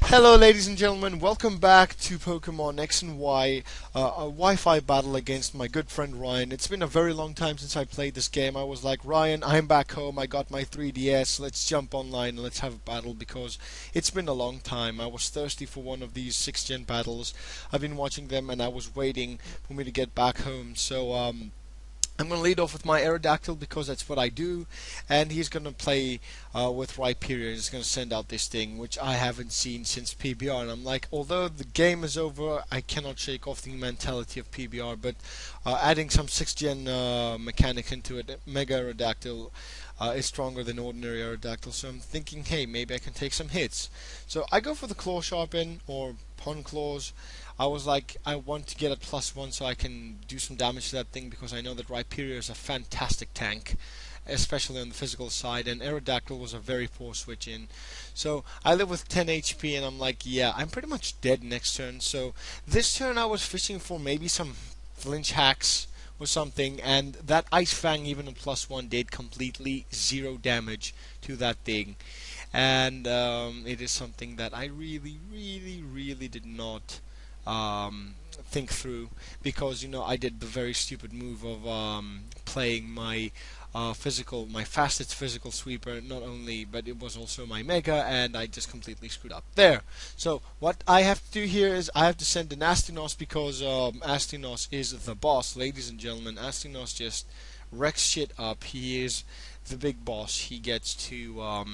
Hello, ladies and gentlemen. Welcome back to Pokemon X and Y, a Wi-Fi battle against my good friend Ryan. It's been a very long time since I played this game. I was like, Ryan, I'm back home. I got my 3DS. Let's jump online and let's have a battle because it's been a long time. I was thirsty for one of these 6th-gen battles. I've been watching them and I was waiting for me to get back home. So, I'm going to lead off with my Aerodactyl because that's what I do, and he's going to play with Rhyperior. He's going to send out this thing, which I haven't seen since PBR, and I'm like, although the game is over, I cannot shake off the mentality of PBR, but adding some 6th-gen mechanic into it, Mega Aerodactyl is stronger than ordinary Aerodactyl, so I'm thinking, hey, maybe I can take some hits. So I go for the Claw Sharpen, or Pon Claws. I was like, I want to get a +1 so I can do some damage to that thing because I know that Rhyperior is a fantastic tank, especially on the physical side, and Aerodactyl was a very poor switch in. So I live with 10 HP and I'm like, yeah, I'm pretty much dead next turn. So this turn I was fishing for maybe some flinch hacks or something, and that Ice Fang, even a +1, did completely 0 damage to that thing. And it is something that I really did not think through, because I did the very stupid move of playing my my fastest physical sweeper, not only, but it was also my mega, and I just completely screwed up there. So what I have to do here is I have to send an Astinos, because Astinos is the boss, ladies and gentlemen. Astinos just wrecks shit up. He is the big boss. He gets to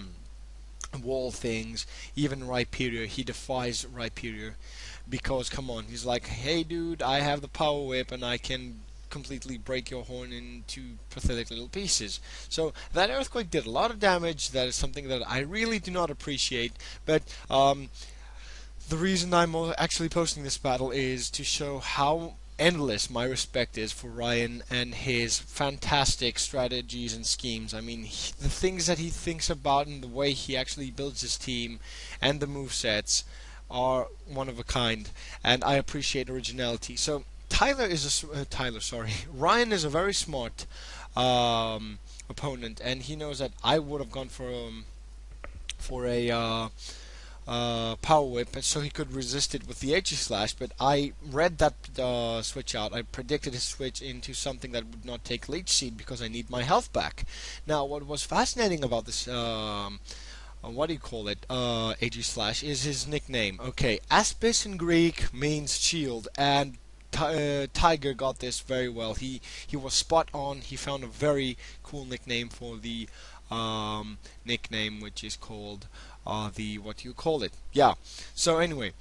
wall things, even Rhyperior. He defies Rhyperior because, come on, he's like, hey dude, I have the power whip and I can completely break your horn into pathetic little pieces. So that earthquake did a lot of damage. That is something that I really do not appreciate, but the reason I'm actually posting this battle is to show how endless my respect is for Ryan and his fantastic strategies and schemes. I mean, the things that he thinks about and the way he actually builds his team and the movesets are one of a kind, and I appreciate originality. So Ryan is a very smart opponent, and he knows that I would have gone for a power whip, so he could resist it with the Edgy Slash, but I read that switch out. I predicted his switch into something that would not take Leech Seed because I need my health back. Now, what was fascinating about this, what do you call it, Edgy Slash, is his nickname. Okay, Aspis in Greek means shield, and Tiger got this very well. He was spot on. He found a very cool nickname for the nickname, which is called what do you call it? Yeah. So anyway,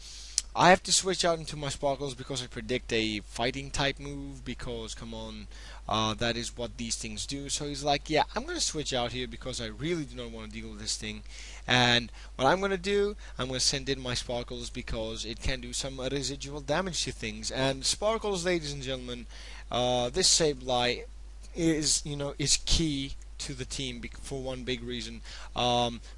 I have to switch out into my Sparkles because I predict a fighting type move, because come on, that is what these things do. So he's like, yeah, I'm going to switch out here because I really do not want to deal with this thing. And what I'm going to do, I'm going to send in my Sparkles because it can do some residual damage to things. And Sparkles, ladies and gentlemen, this Sableye is key to the team for one big reason.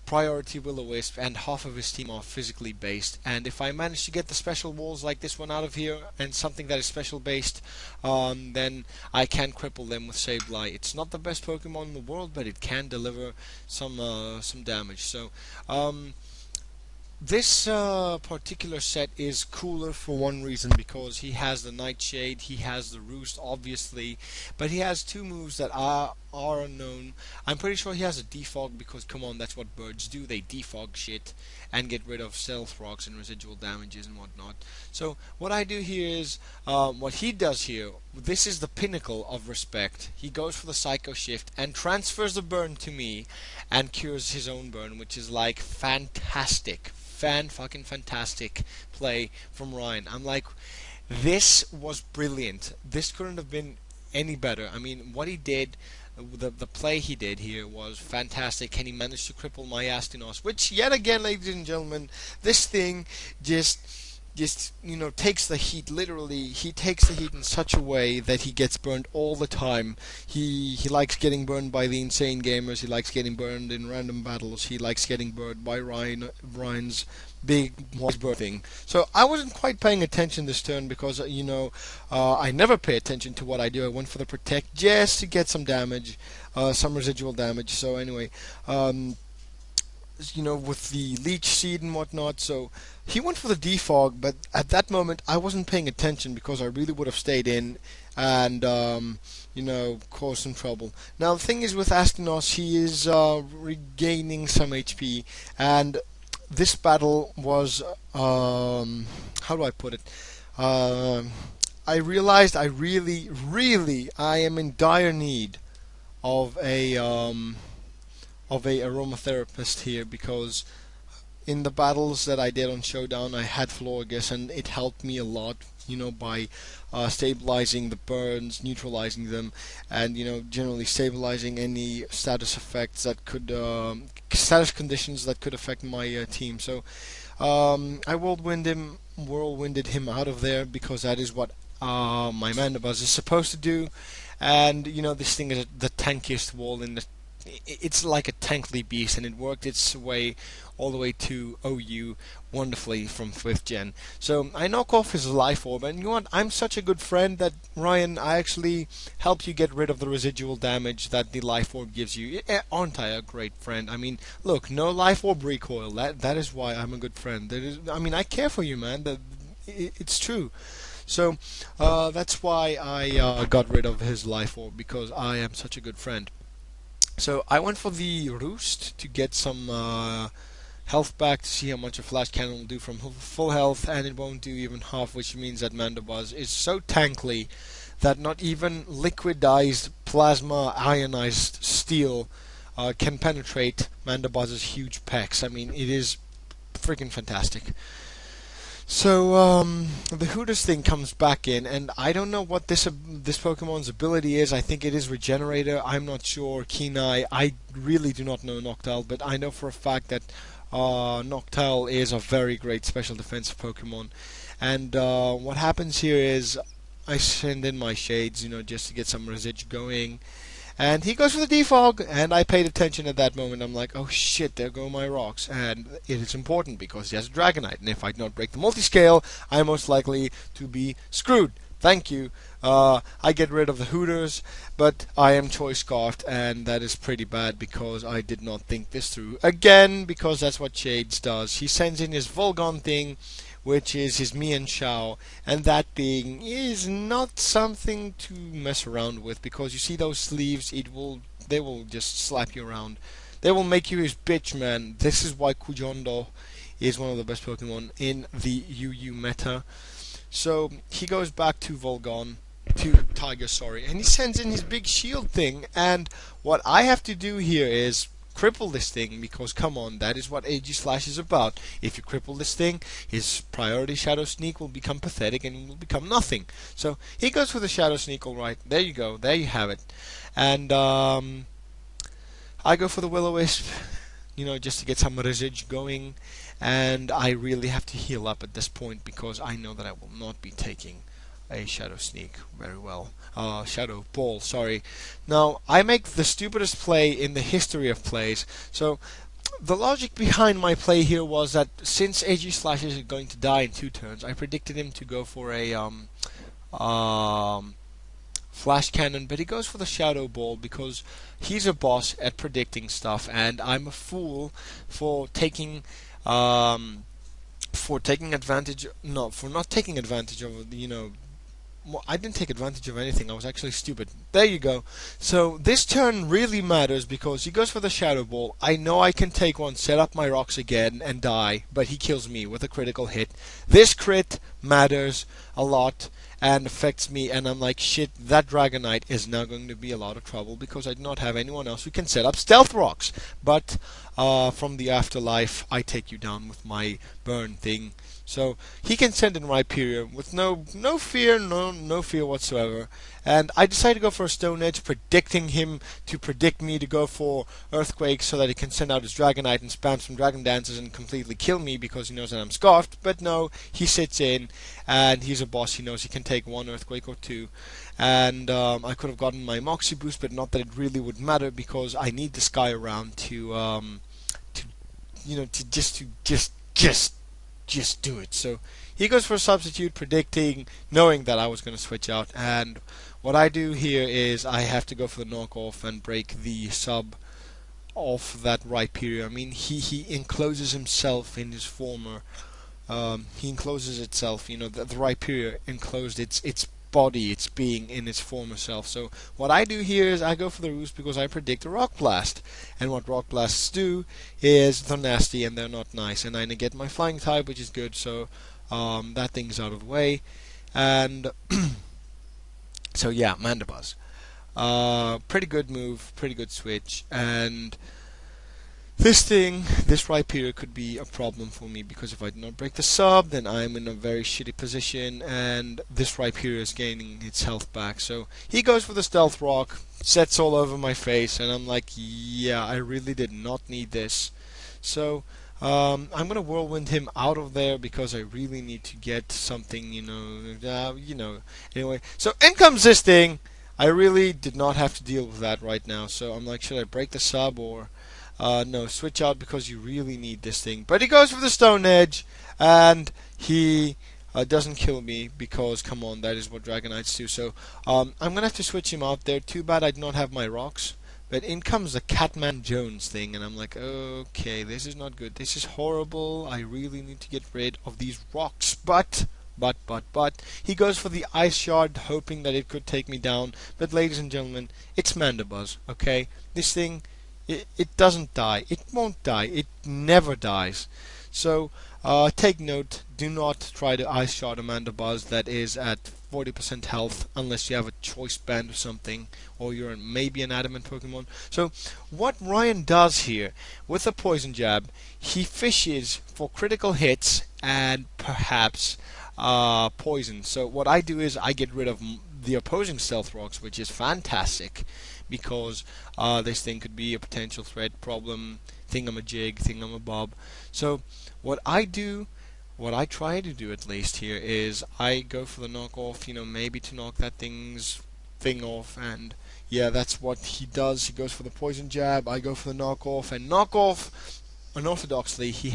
Priority Will-O-Wisp and half of his team are physically based, and if I manage to get the special walls like this one out of here and something that is special based, then I can cripple them with Sableye. It's not the best Pokemon in the world, but it can deliver some damage. So this particular set is cooler for one reason, because he has the Nightshade, he has the Roost, obviously, but he has two moves that are unknown. I'm pretty sure he has a Defog, because come on, that's what birds do. They defog shit and get rid of stealth rocks and residual damages and whatnot. So what I do here is, what he does here, this is the pinnacle of respect. He goes for the Psycho Shift and transfers the burn to me and cures his own burn, which is like fantastic. Fantastic play from Ryan. I'm like, this was brilliant. This couldn't have been any better. I mean, what he did, the play he did here was fantastic, and he managed to cripple my Astinos, which yet again, ladies and gentlemen, this thing just takes the heat. Literally, he takes the heat in such a way that he gets burned all the time. He likes getting burned by the insane gamers. He likes getting burned in random battles. He likes getting burned by Ryan's big birthing. So I wasn't quite paying attention this turn because I never pay attention to what I do. I went for the protect just to get some damage, some residual damage. So anyway, with the leech seed and whatnot. So he went for the defog, but at that moment I wasn't paying attention because I really would have stayed in and caused some trouble. Now the thing is with Astanos, he is regaining some HP, and this battle was how do I put it? Um, I realized I am in dire need of a aromatherapist here, because in the battles that I did on Showdown, I had Florgus, and it helped me a lot, by stabilizing the burns, neutralizing them, and generally stabilizing any status effects that could, status conditions that could affect my team. So I whirlwinded him out of there, because that is what my Mandibuzz is supposed to do. And this thing is the tankiest wall in the. It's like a tankly beast, and it worked its way all the way to OU wonderfully from 5th gen. So I knock off his life orb, and you know what? I'm such a good friend that, Ryan, I actually help you get rid of the residual damage that the life orb gives you. Aren't I a great friend? I mean, look, no life orb recoil. That is why I'm a good friend. I care for you, man. It's true. So that's why I got rid of his life orb, because I am such a good friend. So I went for the Roost to get some health back, to see how much a Flash Cannon will do from full health, and it won't do even half, which means that Mandibuzz is so tankly that not even liquidized plasma ionized steel can penetrate Mandibuzz's huge pecs. I mean, it is freaking fantastic. So the Hooters thing comes back in, and I don't know what this Pokemon's ability is. I think it is Regenerator. I'm not sure. Kenai. I really do not know Noctowl, but I know for a fact that Noctowl is a very great special defensive Pokemon. And what happens here is I send in my Shades, just to get some Residge going. And he goes for the defog, and I paid attention at that moment. I'm like, oh shit, there go my rocks. And it is important because he has a Dragonite, and if I do not break the multiscale, I'm most likely to be screwed. Thank you. I get rid of the Hooters, but I am Choice Scarfed, and that is pretty bad because I did not think this through. Again, because that's what Shades does. He sends in his Volgon thing, which is his Mian Shao, and that thing is not something to mess around with, because you see those sleeves, they will just slap you around. They will make you his bitch, man. This is why Kujondo is one of the best Pokemon in the UU meta. So he goes back to Tiger, and he sends in his big shield thing, and what I have to do here is cripple this thing, because come on, that is what Aegislash is about. If you cripple this thing, his priority Shadow Sneak will become pathetic and he will become nothing. So he goes for the Shadow Sneak, alright. There you go, there you have it. And I go for the Will-O-Wisp, just to get some Residge going. And I really have to heal up at this point, because I know that I will not be taking a Shadow Sneak very well. Shadow Ball, sorry. Now, I make the stupidest play in the history of plays. So, the logic behind my play here was that since Aegislash is going to die in 2 turns, I predicted him to go for a Flash Cannon, but he goes for the Shadow Ball because he's a boss at predicting stuff, and I'm a fool for taking not taking advantage of well, I didn't take advantage of anything. I was actually stupid. There you go. So this turn really matters because he goes for the Shadow Ball. I know I can take one, set up my rocks again, and die, but he kills me with a critical hit. This crit matters a lot and affects me, and I'm like, shit, that Dragonite is now going to be a lot of trouble because I do not have anyone else who can set up Stealth Rocks. But from the afterlife, I take you down with my burn thing. So he can send in Rhyperior with no fear whatsoever. And I decided to go for a Stone Edge, predicting him to predict me to go for Earthquake so that he can send out his Dragonite and spam some Dragon Dances and completely kill me because he knows that I'm scarfed. But no, he sits in, and he's a boss. He knows he can take 1 Earthquake or 2. And I could have gotten my Moxie boost, but not that it really would matter because I need this guy around to just do it. So he goes for a substitute, predicting, knowing that I was going to switch out, and what I do here is I have to go for the knockoff and break the sub of that Rhyperior. I mean, he encloses himself in his former. He encloses itself. You know, the Rhyperior enclosed its body, its being in its former self. So what I do here is I go for the roost because I predict a Rock Blast. And what Rock Blasts do is they're nasty and they're not nice. And I get my Flying type, which is good. So that thing's out of the way. And so yeah, Mandibuzz. Pretty good move, pretty good switch, and this Rhyperior could be a problem for me because if I do not break the sub, then I'm in a very shitty position, and this Rhyperior is gaining its health back. So he goes for the Stealth Rock, sets all over my face, and I'm like, yeah, I really did not need this. So I'm gonna Whirlwind him out of there because I really need to get something, Anyway, so in comes this thing. I really did not have to deal with that right now. So I'm like, should I break the sub or no, switch out because you really need this thing. But he goes for the Stone Edge, and he doesn't kill me because, come on, that is what Dragonites do. So I'm gonna have to switch him out there. Too bad I do not have my rocks. But in comes the Catman Jones thing, and I'm like, okay, this is not good. This is horrible. I really need to get rid of these rocks. But he goes for the Ice Shard, hoping that it could take me down. But ladies and gentlemen, it's Mandibuzz, okay? This thing, it doesn't die. It won't die. It never dies. So take note, do not try to Ice Shard a Mandibuzz that is at 40% health unless you have a choice band or something, or you're maybe an adamant Pokemon. So what Ryan does here with the Poison Jab, he fishes for critical hits and perhaps poison. So what I do is I get rid of the opposing Stealth Rocks, which is fantastic because this thing could be a potential threat, problem, thingamajig, thingamabob. So what I try to do at least here is I go for the knockoff, maybe to knock that thing off, and yeah, that's what he does. He goes for the Poison Jab, I go for the knockoff, and knockoff, unorthodoxly, he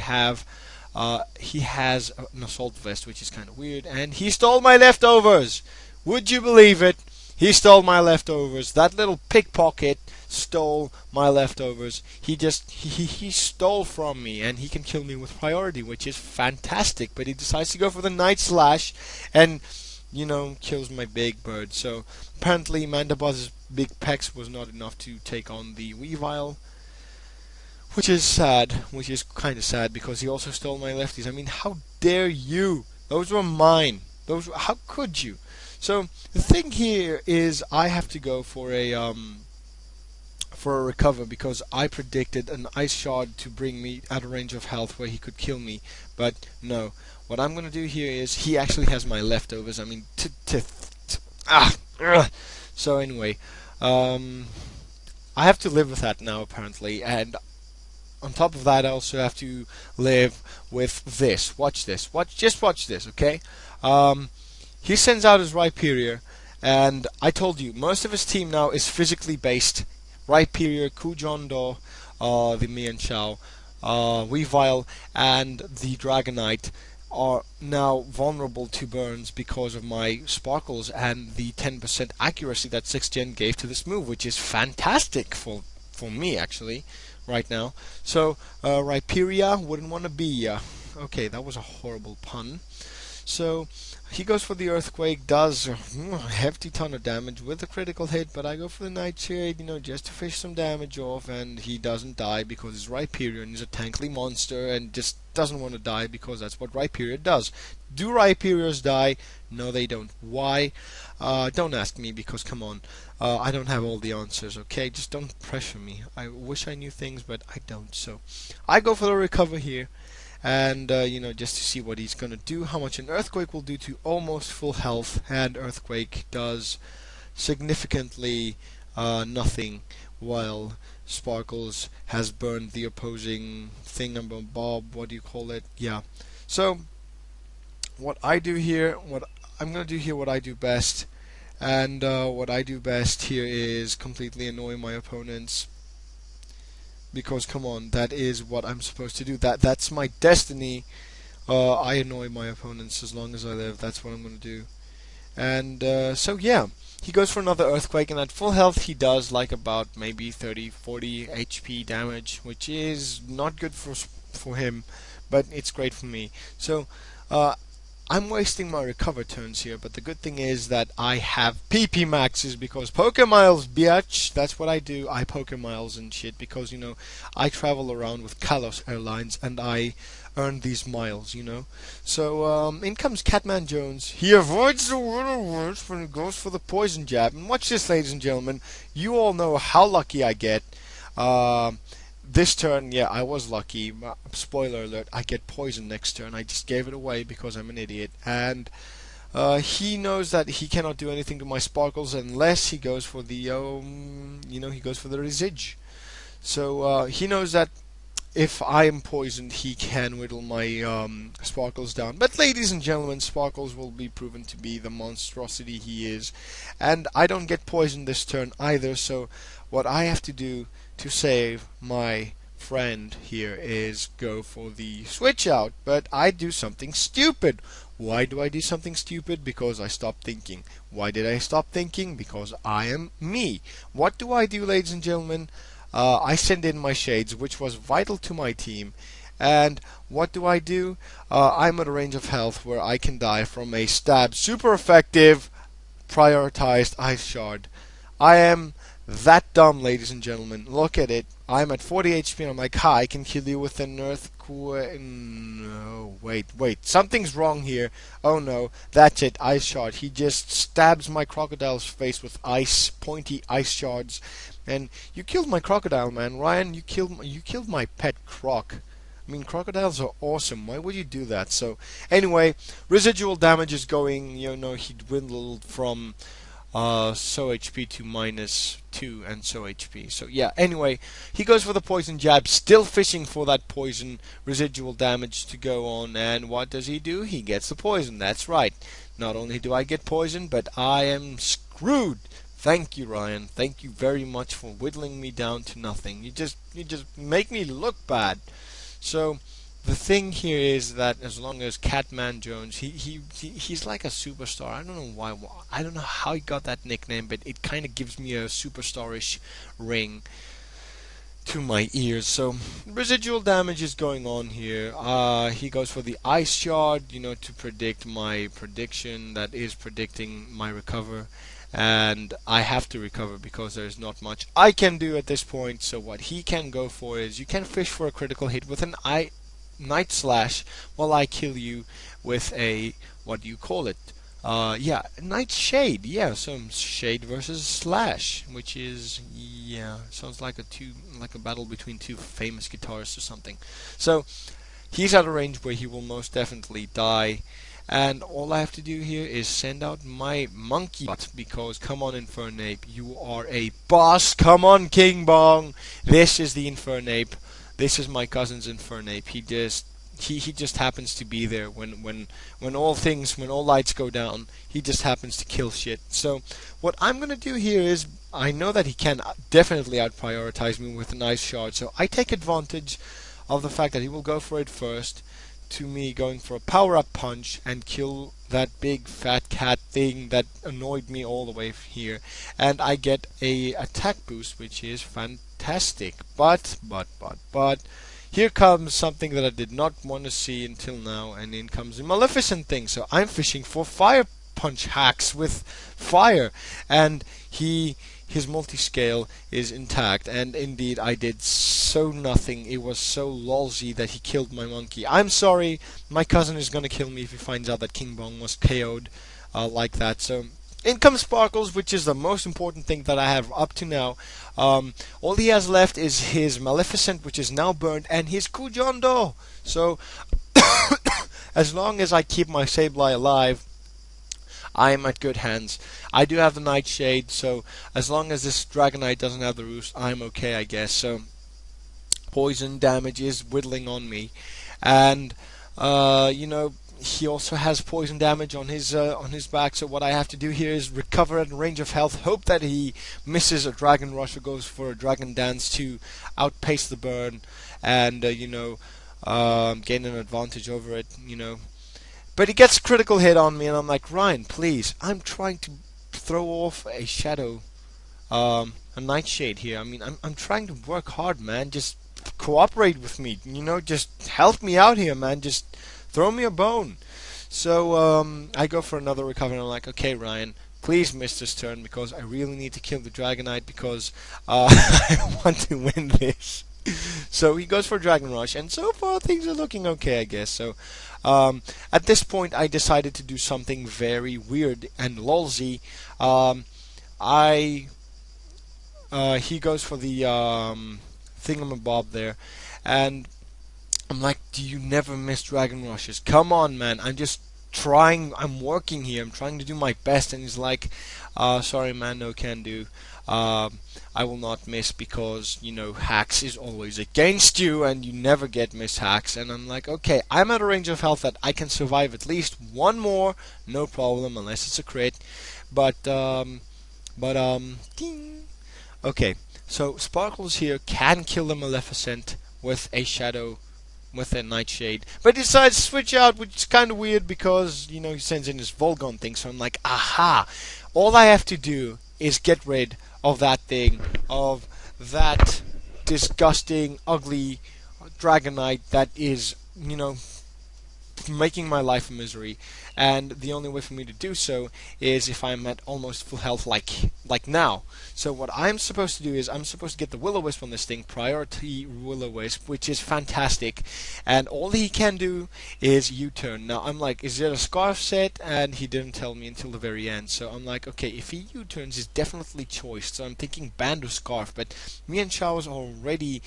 has an Assault Vest, which is kind of weird, and he stole my leftovers! Would you believe it? He stole my leftovers. That little pickpocket stole my leftovers. He stole from me, and he can kill me with priority, which is fantastic. But he decides to go for the Night Slash, and kills my big bird. So apparently, Mandibuzz's big pecs was not enough to take on the Weavile, which is sad. Which is kind of sad because he also stole my lefties. I mean, how dare you? Those were mine. How could you? So the thing here is I have to go for a recover because I predicted an Ice Shard to bring me at a range of health where he could kill me, but no. What I'm gonna do here is he actually has my leftovers. I mean, So anyway, I have to live with that now apparently, and on top of that, I also have to live with this. Watch this. Just watch this, okay? He sends out his Rhyperior, and I told you, most of his team now is physically based. Rhyperior, Kujondo, the Mienshao, Weavile, and the Dragonite are now vulnerable to burns because of my Sparkles and the 10% accuracy that 6th Gen gave to this move, which is fantastic for me, actually, right now. So, Rhyperior wouldn't want to be ya. Okay, that was a horrible pun. So he goes for the Earthquake, does a hefty ton of damage with a critical hit, but I go for the Nightshade, just to fish some damage off, and he doesn't die because he's Rhyperior and he's a tankly monster and just doesn't want to die because that's what Rhyperior does. Do Rhyperiors die? No, they don't. Why? Don't ask me because, come on, I don't have all the answers, okay? Just don't pressure me. I wish I knew things, but I don't. So I go for the recover here. And just to see what he's gonna do, how much an Earthquake will do to almost full health, and Earthquake does significantly nothing, while Sparkles has burned the opposing thingamabob. What do you call it? Yeah. So what I do here, what I do best, and what I do best here is completely annoy my opponents. Because come on, that is what I'm supposed to do. That's my destiny. I annoy my opponents as long as I live. That's what I'm going to do. And so yeah, he goes for another earthquake, and at full health he does like about maybe 30, 40 HP damage, which is not good for him, but it's great for me. So uh, I'm wasting my recover turns here, but the good thing is that I have PP maxes because Pokemiles, biatch. That's what I do. I Pokemiles and shit because, I travel around with Kalos Airlines and I earn these miles. So in comes Catman Jones. He avoids the water words when he goes for the poison jab. And watch this, ladies and gentlemen. You all know how lucky I get. This turn, yeah, I was lucky. Spoiler alert, I get poison next turn. I just gave it away because I'm an idiot. And he knows that he cannot do anything to my sparkles unless he goes for the, he goes for the Resige. So he knows that if I am poisoned, he can whittle my sparkles down. But ladies and gentlemen, sparkles will be proven to be the monstrosity he is. And I don't get poisoned this turn either, so what I have to do to save my friend here is go for the switch out, but I do something stupid. Why do I do something stupid? Because I stopped thinking. Why did I stop thinking? Because I am me. What do I do, ladies and gentlemen? I send in my shades, which was vital to my team. And what do? I'm at a range of health where I can die from a stab. Super effective, prioritized Ice Shard. I am that dumb, ladies and gentlemen. Look at it. I'm at 40 HP and I'm like, ha, I can kill you with an earthquake. No, wait. Something's wrong here. Oh no, that's it. Ice Shard. He just stabs my crocodile's face with pointy ice shards. And you killed my crocodile, man. Ryan, you killed my pet croc. I mean, crocodiles are awesome. Why would you do that? So, anyway, residual damage is going, he dwindled from so HP to -2 and so HP. So yeah, anyway, he goes for the poison jab, still fishing for that poison residual damage to go on, and what does he do? He gets the poison. That's right. Not only do I get poison, but I am screwed. Thank you, Ryan. Thank you very much for whittling me down to nothing. You just make me look bad. So the thing here is that as long as Catman Jones, he's like a superstar. I don't know why. I don't know how he got that nickname, but it kind of gives me a superstarish ring to my ears. So residual damage is going on here. He goes for the Ice Shard, to predict my prediction that is predicting my recover. And I have to recover because there's not much I can do at this point. So what he can go for is you can fish for a critical hit with an Night Slash while I kill you with a, what do you call it? Night Shade. Yeah, so Shade versus Slash, which is, sounds like a battle between two famous guitarists or something. So he's at a range where he will most definitely die. And all I have to do here is send out my monkey butt, because come on, Infernape, you are a boss. Come on, King Bong. This is the Infernape. This is my cousin's Infernape. He just happens to be there when all lights go down. He just happens to kill shit. So what I'm gonna do here is, I know that he can definitely out-prioritize me with an Ice Shard, so I take advantage of the fact that he will go for it first, to me going for a power-up punch and kill that big fat cat thing that annoyed me all the way here, and I get a attack boost, which is fantastic. But here comes something that I did not want to see until now, and in comes the Maleficent thing. So I'm fishing for fire punch hacks with fire, and his multi-scale is intact, and indeed I did so nothing. It was so lolsy that he killed my monkey. I'm sorry, my cousin is gonna kill me if he finds out that King Bong was KO'd like that. So in comes Sparkles, which is the most important thing that I have up to now. All he has left is his Maleficent, which is now burned, and his Kujondo. So as long as I keep my Sableye alive, I am at good hands. I do have the Nightshade, so as long as this Dragonite doesn't have the Roost, I'm okay, I guess. So poison damage is whittling on me, and he also has poison damage on his back. So what I have to do here is recover at a range of health, hope that he misses a Dragon Rush or goes for a Dragon Dance to outpace the burn, and gain an advantage over it. But he gets a critical hit on me, and I'm like, Ryan, please, I'm trying to throw off a shadow, a nightshade here. I mean, I'm trying to work hard, man. Just cooperate with me. Just help me out here, man. Just throw me a bone. So I go for another recovery, and I'm like, okay, Ryan, please miss this turn because I really need to kill the Dragonite because I want to win this. So he goes for Dragon Rush, and so far things are looking okay, I guess. So at this point, I decided to do something very weird and lolzy. I He goes for the thingamabob there, and I'm like, do you never miss Dragon Rushes? Come on, man. I'm just trying. I'm working here. I'm trying to do my best. And he's like, sorry, man, no can do. I will not miss because, hacks is always against you and you never get miss hacks. And I'm like, okay, I'm at a range of health that I can survive at least one more. No problem, unless it's a crit. Ding. Okay, so Sparkles here can kill the Maleficent with a shadow, with a Nightshade, but he decides to switch out, which is kind of weird because, he sends in his Volgon thing, so I'm like, aha! All I have to do is get rid of that thing, of that disgusting, ugly Dragonite that is, making my life a misery, and the only way for me to do so is if I'm at almost full health like now. So what I'm supposed to do is I'm supposed to get the Will-O-Wisp on this thing, priority Will-O-Wisp, which is fantastic, and all he can do is U-turn. Now I'm like, is it a Scarf set? And he didn't tell me until the very end, so I'm like, okay, if he U-turns, he's definitely choice, so I'm thinking Band or Scarf, but me and Chao's are already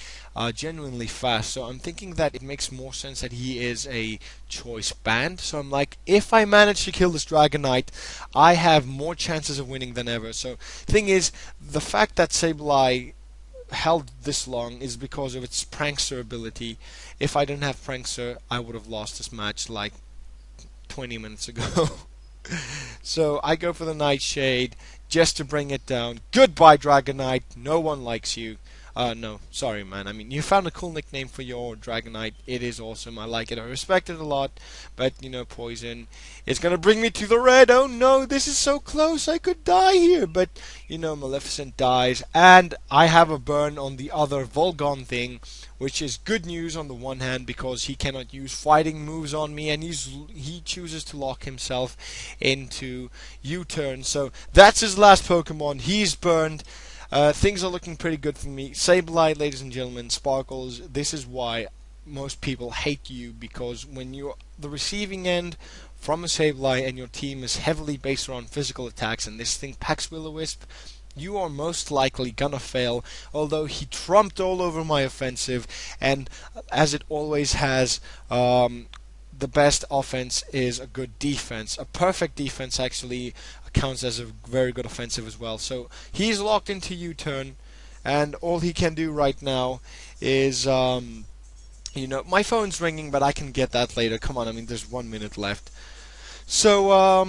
genuinely fast, so I'm thinking that it makes more sense that he is a choice Band. So I'm like, if I manage to kill this Dragonite, I have more chances of winning than ever. So thing is, the fact that Sableye held this long is because of its Prankster ability. If I didn't have Prankster, I would have lost this match like 20 minutes ago. So I go for the Nightshade just to bring it down. Goodbye, Dragonite. No one likes you. No, sorry, man. I mean, you found a cool nickname for your Dragonite. It is awesome. I like it. I respect it a lot. But, Poison is going to bring me to the red. Oh, no, this is so close. I could die here. But, Maleficent dies. And I have a burn on the other Volgon thing, which is good news on the one hand because he cannot use fighting moves on me. And he chooses to lock himself into U-turn. So that's his last Pokemon. He's burned. Things are looking pretty good for me. Sableye, ladies and gentlemen, Sparkles, this is why most people hate you, because when you're the receiving end from a Sableye and your team is heavily based around physical attacks and this thing packs Will-O-Wisp, you are most likely gonna fail, although he trumped all over my offensive, and as it always has, the best offense is a good defense. A perfect defense actually counts as a very good offensive as well. So he's locked into U-turn, and all he can do right now is, my phone's ringing, but I can get that later. Come on, I mean, there's 1 minute left. So,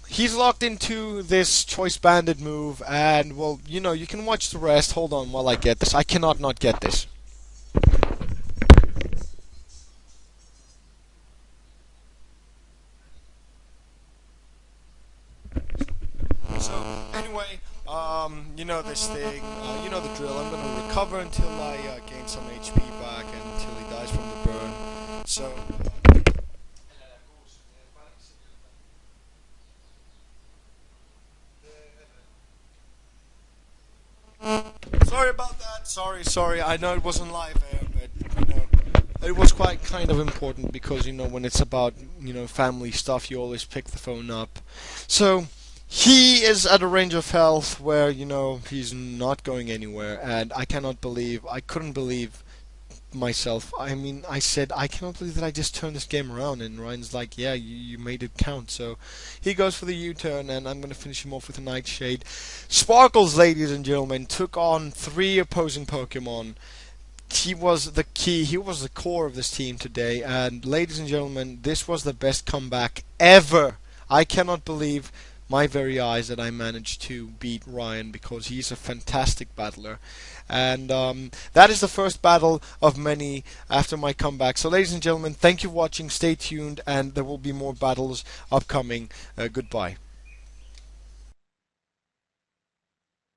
he's locked into this Choice Banded move, and, well, you can watch the rest. Hold on while I get this. I cannot not get this. So anyway, this thing, the drill. I'm gonna recover until I gain some HP back and until he dies from the burn. So. Sorry about that. Sorry. I know it wasn't live air, but it was quite kind of important because when it's about family stuff, you always pick the phone up. So. He is at a range of health where, he's not going anywhere, and I couldn't believe myself. I mean, I said, I cannot believe that I just turned this game around, and Ryan's like, yeah, you made it count. So he goes for the U-turn, and I'm going to finish him off with a Nightshade. Sparkles, ladies and gentlemen, took on 3 opposing Pokemon. He was the key, he was the core of this team today, and ladies and gentlemen, this was the best comeback ever. I cannot believe my very eyes that I managed to beat Ryan, because he's a fantastic battler. And that is the first battle of many after my comeback. So, ladies and gentlemen, thank you for watching. Stay tuned, and there will be more battles upcoming. Goodbye.